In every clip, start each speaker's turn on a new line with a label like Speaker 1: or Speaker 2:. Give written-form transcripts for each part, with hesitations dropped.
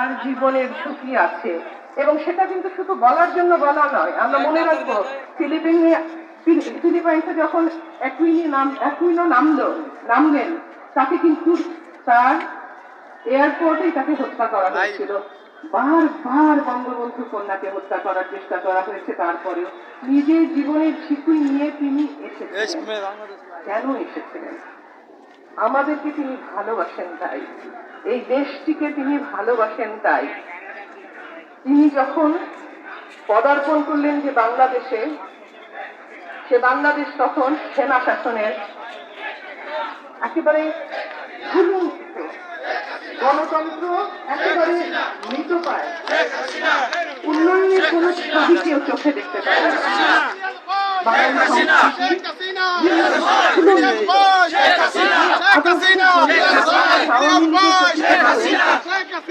Speaker 1: তার জীবনের ঝুঁকি আছে এবং সেটা কিন্তু শুধু বলার জন্য বলা নয়। আমরা মনে রাখবো ফিলিপাইন্সে যখন অ্যাকুইনো নামলেন, তাকে কিন্তু তার এয়ারপোর্টেই তাকে হত্যা করা হয়েছিল। বারবার বঙ্গবন্ধু কন্যাকে হত্যা করার চেষ্টা করা হয়েছে, তারপরেও নিজের জীবনের ঝুঁকি নিয়ে তিনি এসেছিলেন। কেন এসেছিলেন? আমাদেরকে তিনি ভালোবাসেন তাই, এই দেশটিকে তিনি ভালোবাসেন তাই। তিনি যখন পদার্পণ করলেন যে বাংলাদেশে, সে বাংলাদেশ তখন সেনা শাসনের একেবারে ঝুলন্ত, গণতন্ত্র একেবারে মৃতপ্রায়, উন্নয়নের কোন ছবি কেউ চোখে দেখতে পারে না।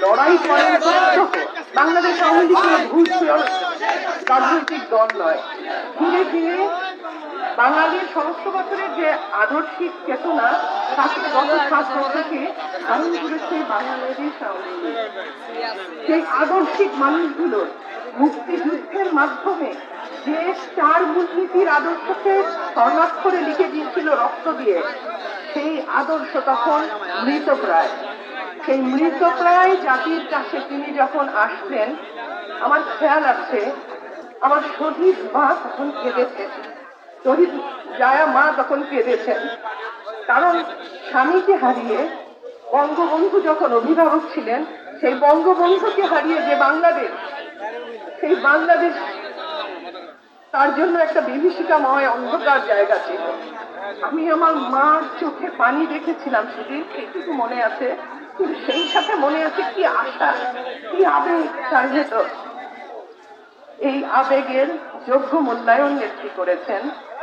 Speaker 1: লড়াই করার বাংলাদেশ আওয়ামী লীগ ভুল রাজনৈতিক দল নয়। ধীরে ধীরে বাঙালির সমস্ত বছরের যে আদর্শিক চেতনা, তাকে গত 7 দশকে ধারণ করেছে বাংলাদেশ আওয়ামী লীগ। সেই আদর্শিক মানুষগুলোর মুক্তিযুদ্ধের মাধ্যমে যে 4 মূলনীতির আদর্শকে স্বর্ণাক্ষরে লিখে দিয়েছিল রক্ত দিয়ে, সেই আদর্শ তখন মৃতপ্রায়। সেই মৃতপ্রায় জাতির কাছে তিনি যখন আসলেন, আমার খেয়াল আছে আমার শহীদ মা তখন কেঁদেছেন, শহীদ জায়া মা তখন কেঁদেছেন। কারণ স্বামীকে হারিয়ে বঙ্গবন্ধু যখন অভিভাবক ছিলেন, সেই বঙ্গবন্ধুকে হারিয়ে যে বাংলাদেশ, সেই বাংলাদেশ তার জন্য একটা বিভীষিকাময় অন্ধকার জায়গা ছিল। আমি আমার মার চোখে পানি দেখেছিলাম, সেদিন এইটুকু মনে আছে। কিন্তু সেই সাথে মনে আছে কি আশা, কি আবেগ তার ভেতর। এই আবেগের যোগ্য মূল্যায়ন নেত্রী করেছেন।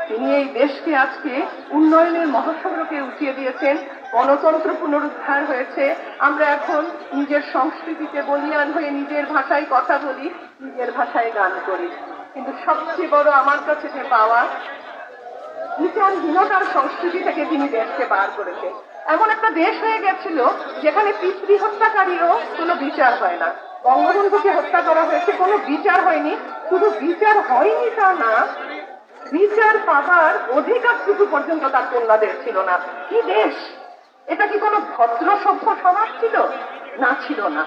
Speaker 1: তিনি এই দেশকে আজকে উন্নয়নের মহাসড়কে উঠিয়ে দিয়েছেন। গণতন্ত্র পুনরুদ্ধার হয়েছে। আমরা এখন নিজের সংস্কৃতিতে বলিয়ান হয়ে নিজের ভাষায় কথা বলি, নিজের ভাষায় গান করি। কিন্তু সবচেয়ে বড় আমার কাছে যে পাওয়া, বিচারহীনতার সংস্কৃতি থেকে তিনি দেশকে বার করেছেন। এমন একটা দেশ হয়ে গেছিল যেখানে পিতৃ হত্যাকারীরও কোনো বিচার হয় না। বঙ্গবন্ধুকে হত্যা করা হয়েছে, কোনো বিচার হয়নি। শুধু বিচার হয়নি তা না, বিচার পাবার অধিকারটুকু পর্যন্ত তার কন্যাদের ছিল না। কি দেশ এটা? কি কোনো ভদ্র সভ্য সমাজ ছিল? না, ছিল না।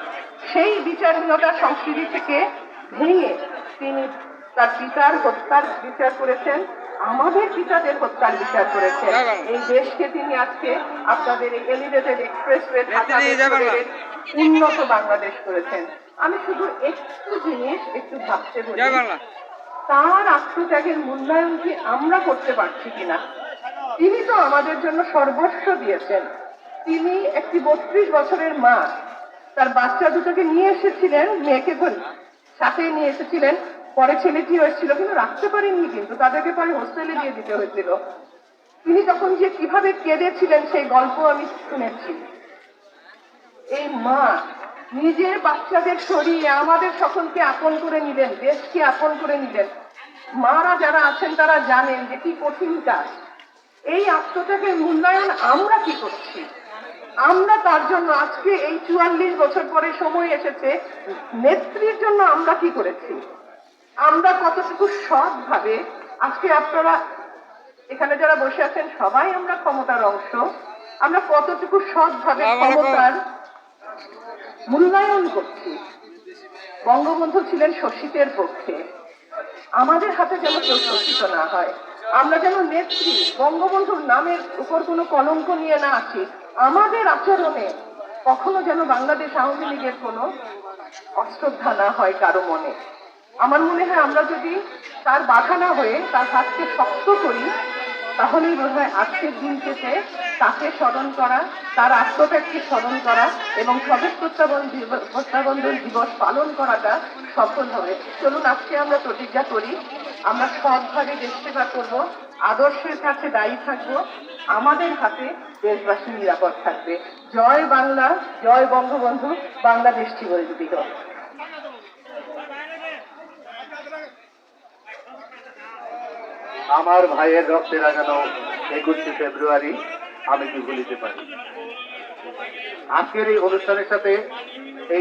Speaker 1: সেই বিচারহীনতার সংস্কৃতি থেকে ভেঙে তিনি তার পিতার হত্যার বিচার করেছেন, আমাদের পিতাদের হত্যার বিচার করেছেন। এই দেশকে তিনি আজকে আপনাদের এই এলিভেটেড এক্সপ্রেসওয়ে উন্নত বাংলাদেশ করেছেন। আমি শুধু একটু জিনিস একটু ভাবতে বলি, তার আত্মত্যাগের মূল্যায়ন কি আমরা করতে পারছি কিনা? তিনি তো আমাদের জন্য সর্বস্ব দিয়েছেন। তিনি একটি 32 বছরের মা, তার বাচ্চা দুটোকে নিয়ে এসেছিলেন, মেয়েকে সাথে নিয়ে এসেছিলেন, পরে ছেলেটিও এসেছিল, কিন্তু রাখতে পারেননি, কিন্তু তাদেরকে পরে হোস্টেলে দিয়ে দিতে হয়েছিল। তিনি তখন যে কিভাবে কেঁদেছিলেন সেই গল্প আমি শুনেছি। এই মা নিজের বাচ্চাদের সরিয়ে আমাদের সকলকে আপন করে নিলেন, দেশকে আপন করে নিলেন। মারা যারা আছেন তারা জানেন যে কি কঠিন কাজ। এই আত্মত্যাগের মূল্যায়ন আমরা কি করছি? আমরা তার জন্য আজকে এই 44 বছর পরে সময় এসেছে, নেত্রীর জন্য আমরা কি করেছি? আমরা কতটুকু সৎভাবে, আজকে আপনারা এখানে যারা বসে আছেন সবাই আমরা ক্ষমতার অংশ, আমরা কতটুকু সৎভাবে ক্ষমতার মূল্যায়ন করছি? বঙ্গবন্ধু ছিলেন শোষিতের পক্ষে, আমাদের হাতে যেন কেউ শোষিত না হয়। আমরা যেন নেত্রী বঙ্গবন্ধুর নামের উপর কোনো কলঙ্ক নিয়ে না আসি। আমাদের আচরণে কখনো যেন বাংলাদেশ আওয়ামী লীগের কোনো অশ্রদ্ধা না হয় কারো মনে। আমার মনে হয় আমরা যদি তার বাধা না হয়ে তার হাতকে শক্ত করি, তাহলেই বোধ হয় আজকের দিনটিতে তাকে স্মরণ করা, তার আত্মত্যাগকে স্মরণ করা এবং স্বদেশ প্রত্যাবর্তন দিবস পালন করাটা সফল হবে। চলুন আজকে আমরা প্রতিজ্ঞা করি, আমরা সৎভাবে দেশ সেবা করব, আদর্শের কাছে দায়ী থাকবো, আমাদের হাতে দেশবাসী নিরাপদ থাকবে। জয় বাংলা, জয় বঙ্গবন্ধু, বাংলাদেশ চিরজীবী হোক।
Speaker 2: আমার ভাইয়ের রক্তে রাঙানো 21শে ফেব্রুয়ারি আমি কি ভুলিতে পারি। আজকের এই অনুষ্ঠানের সাথে এই